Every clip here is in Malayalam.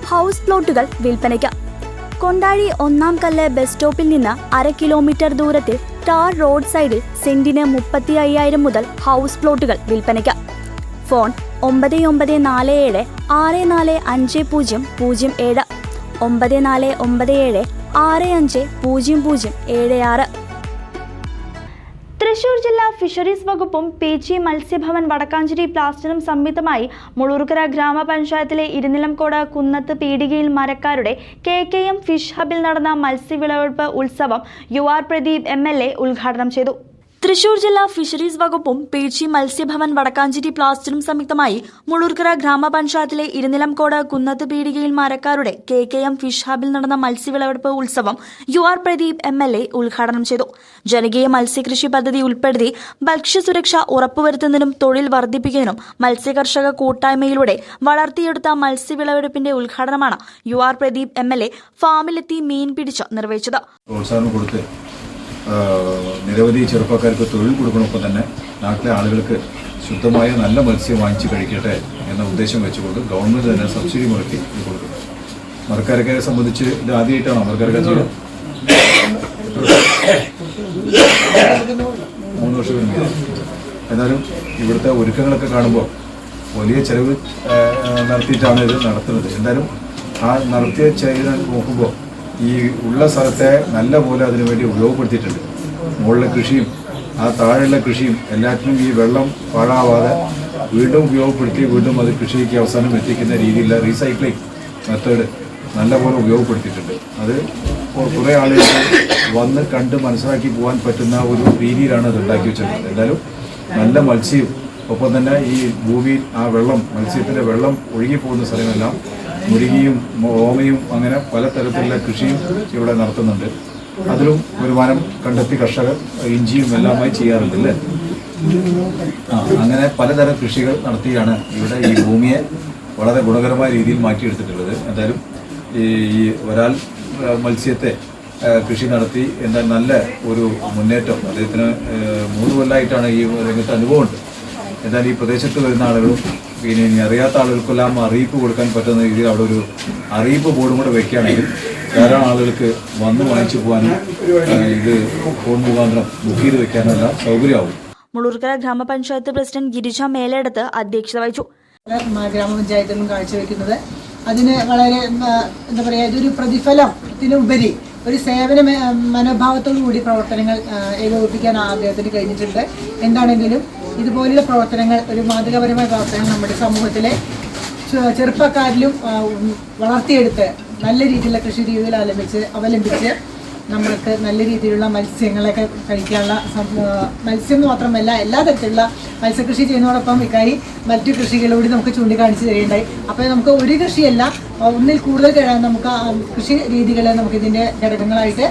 ഹൗസ് പ്ലോട്ടുകൾ വിൽപ്പനയ്ക്ക്. കൊണ്ടാഴി ഒന്നാം കല്ല് ബസ് സ്റ്റോപ്പിൽ നിന്ന് 1/2 കിലോമീറ്റർ ദൂരത്തിൽ ടാർ റോഡ് സൈഡിൽ സെന്റിന് 35,000 മുതൽ ഹൗസ് പ്ലോട്ടുകൾ വിൽപ്പനയ്ക്ക്. ഫോൺ 9947 645007 9497 650076. തൃശൂർ ജില്ലാ ഫിഷറീസ് വകുപ്പും പി.ജി മത്സ്യഭവൻ വടക്കാഞ്ചേരി പ്ലാസ്റ്ററും സംയുക്തമായി മുളൂർക്കര ഗ്രാമപഞ്ചായത്തിലെ ഇരുനിലംകോട് കുന്നത്ത് പീടികയിൽ മരക്കാരുടെ KKM ഫിഷ് ഹബിൽ നടന്ന മത്സ്യവിളവെടുപ്പ് ഉത്സവം UR പ്രദീപ് MLA ഉദ്ഘാടനം ചെയ്തു. തൃശൂർ ജില്ലാ ഫിഷറീസ് വകുപ്പും പി.ജി മത്സ്യഭവൻ വടക്കാഞ്ചേരി പ്ലാസ്റ്ററും സംയുക്തമായി മുളൂർക്കര ഗ്രാമപഞ്ചായത്തിലെ ഇരുനിലംകോട് കുന്നത്ത് പീടികയിൽ മരക്കാരുടെ KKM ഫിഷ് ഹബിൽ നടന്ന മത്സ്യവിളവെടുപ്പ് ഉത്സവം UR പ്രദീപ് MLA ഉദ്ഘാടനം ചെയ്തു. ജനകീയ മത്സ്യകൃഷി പദ്ധതി ഉൾപ്പെടുത്തി ഭക്ഷ്യസുരക്ഷ ഉറപ്പുവരുത്തുന്നതിനും തൊഴിൽ വർദ്ധിപ്പിക്കുന്നതിനും മത്സ്യകർഷക കൂട്ടായ്മയിലൂടെ വളർത്തിയെടുത്ത മത്സ്യവിളവെടുപ്പിന്റെ ഉദ്ഘാടനമാണ് UR പ്രദീപ് MLA ഫാമിലെത്തി മീൻ പിടിച്ച് നിർവഹിച്ചത്. നിരവധി ചെറുപ്പക്കാർക്ക് തൊഴിൽ കൊടുക്കണമൊപ്പം തന്നെ നാട്ടിലെ ആളുകൾക്ക് ശുദ്ധമായ നല്ല മത്സ്യം വാങ്ങിച്ച് കഴിക്കട്ടെ എന്ന ഉദ്ദേശം വെച്ചുകൊണ്ട് ഗവൺമെൻറ് തന്നെ സബ്സിഡി മുടക്കി ഇത് കൊടുക്കുന്നു. മരക്കാരക്കാരെ സംബന്ധിച്ച് ഇത് ആദ്യമായിട്ടാണോ മരക്കാരക്കാർ ചെയ്യുന്നത്? 3 വർഷത്തിന് മുമ്പ്. എന്നാലും ഇവിടുത്തെ ഒരുക്കങ്ങളൊക്കെ കാണുമ്പോൾ വലിയ ചെലവ് നടത്തിയിട്ടാണ് ഇത് നടത്തുന്നത്. എന്തായാലും ആ നടത്തിയ ചെലവ് നോക്കുമ്പോൾ ഈ ഉള്ള സ്ഥലത്തെ നല്ല പോലെ അതിനുവേണ്ടി ഉപയോഗപ്പെടുത്തിയിട്ടുണ്ട്. മുകളിലെ കൃഷിയും ആ താഴെയുള്ള കൃഷിയും എല്ലാറ്റിനും ഈ വെള്ളം പാഴാവാതെ വീണ്ടും ഉപയോഗപ്പെടുത്തി വീണ്ടും അത് കൃഷിക്ക് അവസാനം എത്തിക്കുന്ന രീതിയിലുള്ള റീസൈക്ലിംഗ് മെത്തേഡ് നല്ല പോലെ ഉപയോഗപ്പെടുത്തിയിട്ടുണ്ട്. അത് കുറേ ആളുകൾക്ക് വന്ന് കണ്ട് മനസ്സിലാക്കി പോകാൻ പറ്റുന്ന ഒരു രീതിയിലാണ് അത് ഉണ്ടാക്കി വെച്ചിട്ടുള്ളത്. എന്തായാലും നല്ല മത്സ്യവും ഒപ്പം തന്നെ ഈ ഭൂമിയിൽ ആ വെള്ളം മത്സ്യത്തിൻ്റെ വെള്ളം ഒഴുകിപ്പോകുന്ന സ്ഥലമെല്ലാം മുരുകിയും ഓമയും അങ്ങനെ പലതരത്തിലുള്ള കൃഷിയും ഇവിടെ നടത്തുന്നുണ്ട്. അതിലും വരുമാനം കണ്ടെത്തി കർഷകർ ഇഞ്ചിയും എല്ലാമായി ചെയ്യാറുണ്ട് അല്ലേ? അങ്ങനെ പലതരം കൃഷികൾ നടത്തിയാണ് ഇവിടെ ഈ ഭൂമിയെ വളരെ ഗുണകരമായ രീതിയിൽ മാറ്റിയെടുത്തിട്ടുള്ളത്. എന്തായാലും ഈ ഒരാൾ മത്സ്യത്തെ കൃഷി നടത്തി എന്താ നല്ല ഒരു മുന്നേറ്റം അദ്ദേഹത്തിന് 3 കൊല്ലമായിട്ടാണ് ഈ രംഗത്ത് അനുഭവമുണ്ട്. എന്നാൽ ഈ പ്രദേശത്ത് വരുന്ന ആളുകളും പിന്നെ ഇനി അറിയാത്ത ആളുകൾക്കെല്ലാം അറിയിപ്പ് കൊടുക്കാൻ പറ്റുന്ന രീതിയിൽ അവിടെ ഒരു അറിയിപ്പ് ബോർഡും കൂടെ വെക്കുകയാണെങ്കിൽ ധാരാളം ആളുകൾക്ക് വന്ന് വാങ്ങിച്ചു പോകാനും ഇത് ഫോൺ മുഖാന്തരം ബുക്ക് ചെയ്ത് വെക്കാനെല്ലാം സൗകര്യമാവും. മുളൂർക്കര ഗ്രാമപഞ്ചായത്ത് പ്രസിഡന്റ് ഗിരിജ മേലെടുത്ത് അധ്യക്ഷത വഹിച്ചു. ഗ്രാമപഞ്ചായത്തിലും കാഴ്ചവെക്കുന്നത് അതിന് വളരെ എന്താ പറയുക, ഇതൊരു പ്രതിഫലത്തിനുപരി ഒരു സേവന മനോഭാവത്തോടു കൂടി പ്രവർത്തനങ്ങൾ ഏകോപിപ്പിക്കാൻ അദ്ദേഹത്തിന് കഴിഞ്ഞിട്ടുണ്ട്. എന്താണെങ്കിലും ഇതുപോലുള്ള പ്രവർത്തനങ്ങൾ, ഒരു മാതൃകാപരമായ പ്രവർത്തനങ്ങൾ നമ്മുടെ സമൂഹത്തിലെ ചെറുപ്പക്കാരിലും വളർത്തിയെടുത്ത് നല്ല രീതിയിലുള്ള കൃഷി രീതികൾ അവലംബിച്ച് നമ്മൾക്ക് നല്ല രീതിയിലുള്ള മത്സ്യങ്ങളൊക്കെ കഴിക്കാനുള്ള മത്സ്യം മാത്രമല്ല എല്ലാ തരത്തിലുള്ള മത്സ്യകൃഷി ചെയ്യുന്നതോടൊപ്പം ഇക്കായി മറ്റു കൃഷികളോട് നമുക്ക് ചൂണ്ടിക്കാണിച്ച് തരികയുണ്ടായി. അപ്പോൾ നമുക്ക് ഒരു കൃഷിയല്ല, ഒന്നിൽ കൂടുതൽ നമുക്ക് കൃഷി രീതികളെ നമുക്ക് ഇതിൻ്റെ ഘടകങ്ങളായിട്ട്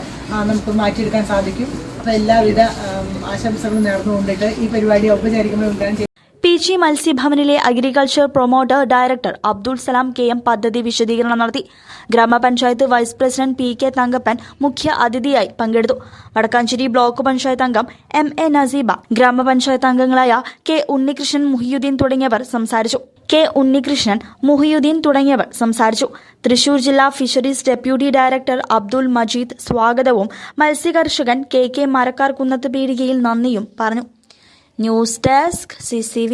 നമുക്ക് മാറ്റിയെടുക്കാൻ സാധിക്കും. അപ്പോൾ എല്ലാവിധ ആശംസകളും നേർന്നുകൊണ്ടിട്ട് ഈ പരിപാടി ഔപചാരികമായി ഉദ്ഘാടനം ചെയ്തു. പി.ജി മത്സ്യഭവനിലെ agriculture promoter director Abdul Salam KM പദ്ധതി വിശദീകരണം നടത്തി. ഗ്രാമപഞ്ചായത്ത് വൈസ് പ്രസിഡന്റ് PK തങ്കപ്പൻ മുഖ്യ അതിഥിയായി പങ്കെടുത്തു. വടക്കാഞ്ചേരി ബ്ലോക്ക് പഞ്ചായത്ത് അംഗം MA നസീബ, ഗ്രാമപഞ്ചായത്ത് അംഗങ്ങളായ K ഉണ്ണികൃഷ്ണൻ മുഹിയുദ്ദീൻ തുടങ്ങിയവർ സംസാരിച്ചു. തൃശൂർ ജില്ലാ fisheries deputy director Abdul Majeed സ്വാഗതവും മത്സ്യകർഷകൻ KK മരക്കാർ കുന്നത്ത് പീടികയിൽ നന്ദിയും പറഞ്ഞു. News desk CCV.